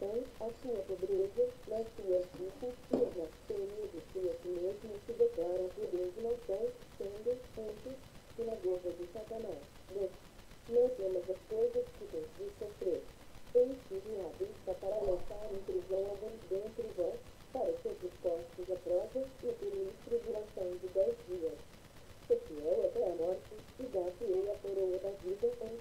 tribulação, a sua pobreza, nas suas lutas e as blasfêmias de si mesmo se declaram judeus e não são, sendo, antes, sinagoga de Satanás. 2. Não temas as coisas que tens de sofrer. Eis que vim à vista para lançar entre os jovens dentre vós, para ser dispostos à prova e tereis tribulação de 10 dias. Se fiel até a morte, e dar-te-ei a coroa da vida. 11.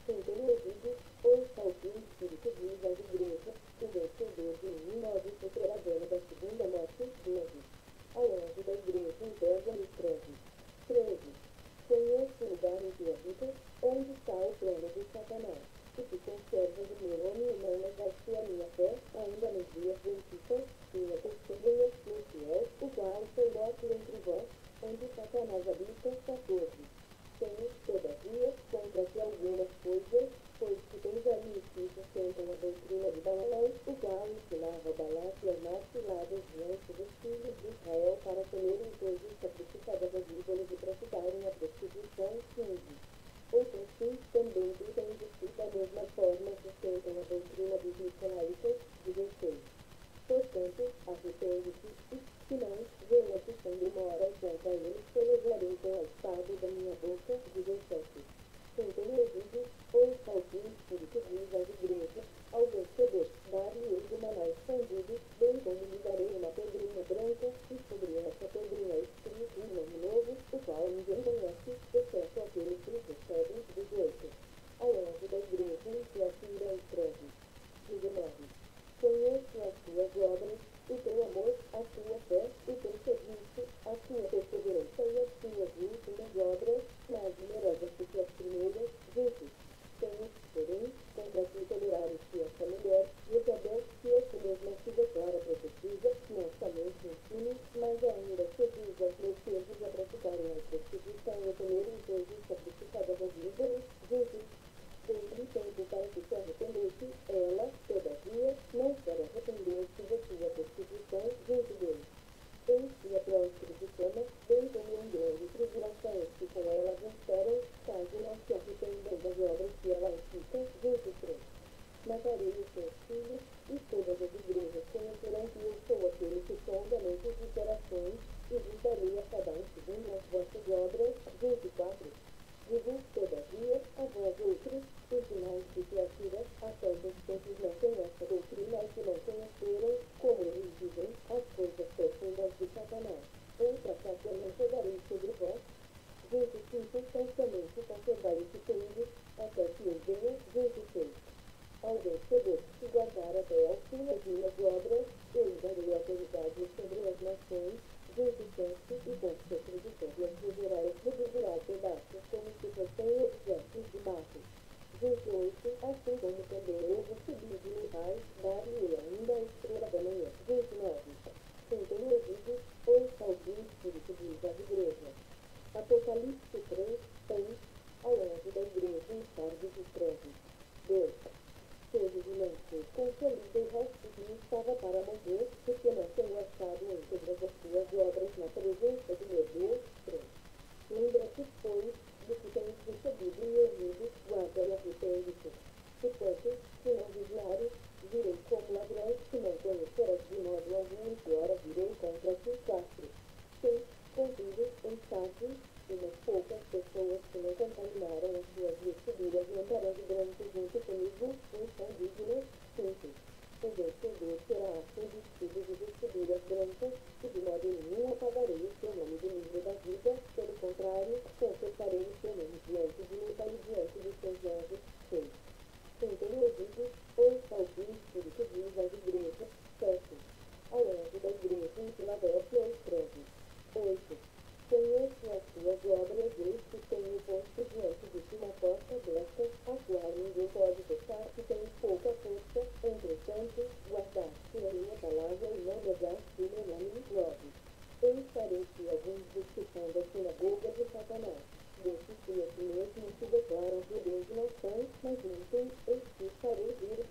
Quem tem ouvidos, ouça o que o Espírito diz às igrejas, o vencedor de mim nove sofrerá dano da segunda morte. 12. Ao anjo da igreja em Pérgamo escreve. 13. Conheço o lugar em que habitas, onde está o trono de Satanás. E que conservas o meu nome e não negaste a minha fé, ainda nos dias ventíssimos, minha testemunha, meu fiel, o qual foi morto entre vós, onde Satanás habita. 14. Tenho, todavia, contra ti algumas coisas, pois que tens ali os que sustentam a doutrina de Balaão, o qual ensinava Balaque a armar ciladas diante dos filhos de Israel para comerem coisas sacrificadas aos ídolos e praticarem a prostituição. 15. Outros sim, também tu tens os que da mesma forma sustentam a doutrina dos nicolaítas. 16. Portanto, arrepende-te, e, se não, venha que sangue mora contra eles, pelejarei com a espada da minha boca. 17. Quem tem ouvidos, ouça o que o Espírito diz às igrejas, ao vencedor, dar-lhe-ei do maná escondido, bem como lhe darei uma pedrinha branca, e sobre essa pedrinha escrito um nome novo, o qual ninguém conhece, exceto aquele que recebe. 18. Ao anjo da igreja em Tiatira escreve. 19. Conheço as tuas obras, o teu amor, a tua fé, o teu serviço, a tua perseverança e as tuas últimas obras, mais numerosas do que as primeiras. 20. Tenho, porém, contra ti tolerares que esta mulher, Jezabel, que a si mesma se declara profetisa, não somente ensine, mas ainda seduz aos meus servos a praticarem a prostituição e a comerem coisas sacrificadas aos ídolos. 20. Dei-lhe tempo para que se arrependesse, ela, todavia, não quer arrepender-se da sua prostituição. 22. Eis que a próspera de fama, bem como em grande tribulação, que com ela esperam, caso não se arrependam das obras que ela incita. 23. Matarei os seus filhos, e todas as igrejas conhecerão que eu sou aquele que sonda mentes e corações, e vos darei a cada um segundo as vossas obras. 24. Digo, todavia, a vós outros, os sinais de Tiatira, a tantos quantos não têm esta doutrina e que não conheceram, como eles dizem, as coisas profundas de Satanás. Outra casa não chegarei sobre vós. 25. Constamente conservai o que tendes, até que eu venha. 26. Ao vencedor, se guardar até ao fim as minhas obras, eu lhe darei autoridade sobre as nações. 27. E com sopro de folhas reduzirá pedaços como se fossem objetos de mato. 28. Assim como também eu recebi de Mihai, dar-lhe ainda a estrela da manhã. 29. Quem tem ouvidos, ouça o que o Espírito diz às igrejas. Apocalipse 3, 6. Ao anjo da igreja em Sardes escreve. 2. Seja vigilante, consolida o resto que estava para morrer, porque não tenho achado íntegras as suas obras na presença de meu Deus. 3. Lembra-te, pois, do que tens recebido e ouvido, guarda e arrepende-te. Portanto, se não vigiares, virei como ladrão, se não conhecerás de modo algum, e ora virei contra ti. 4. 6. Contudo, em Sardes, umas poucas pessoas que não contaminaram as suas vestiduras e andarão de branco junto comigo, e são dignas. 5. O vencedor será assim vestido de vestiduras brancas, e de modo nenhum apagarei o seu nome do livro da vida, pelo contrário, confessarei o seu nome diante de mim e diante dos seus anjos. 6. Quem tem ouvidos, ouça o que o Espírito diz às igrejas. 7. Ao anjo da igreja em Filadélfia escreve. 8. Conheço as tuas obras, eis que tenho posto diante de ti uma porta aberta, a qual ninguém pode fechar, que tens pouca força, entretanto, guardaste a minha palavra e não negaste o meu nome. 9. Eis farei-te alguns dos que são da sinagoga de Satanás, desses que a si mesmo se declaram judeus e não são, mas mentem, eis que farei vir